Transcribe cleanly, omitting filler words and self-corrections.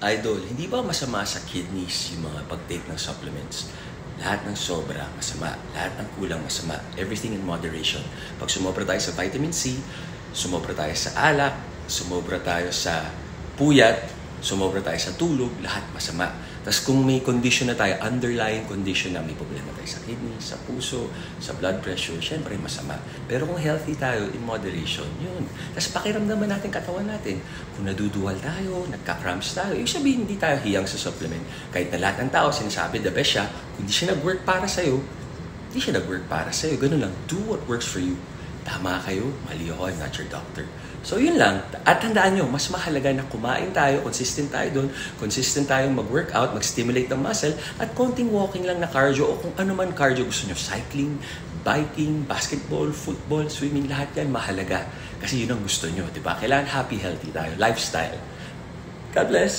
Idol, hindi ba masama sa kidneys yung mga pag-take ng supplements? Lahat ng sobra, masama. Lahat ng kulang, masama. Everything in moderation. Pag sumobra tayo sa vitamin C, sumobra tayo sa alak, sumobra tayo sa puyat, sumobra tayo sa tulog, lahat masama. Tapos kung may condition na tayo, underlying condition na may problema tayo sa kidney, sa puso, sa blood pressure, syempre masama. Pero kung healthy tayo, in moderation, yun. Tapos pakiramdaman natin katawan natin. Kung naduduwal tayo, nagka-cramps tayo, ibig sabihin hindi tayo hiyang sa supplement. Kahit na lahat ng tao sinasabi the best siya, kung hindi siya nag-work para sa'yo, hindi siya nag-work para sa'yo. Ganun lang, do what works for you. Tama kayo, mali ako, I'm not your doctor. So yun lang. At tandaan nyo, mas mahalaga na kumain tayo, consistent tayo doon, consistent tayong mag-workout, mag-stimulate ng muscle, at konting walking lang na cardio o kung ano man cardio gusto nyo, cycling, biking, basketball, football, swimming, lahat yan mahalaga. Kasi yun ang gusto nyo, di ba? Kailangan happy, healthy tayo, lifestyle. God bless!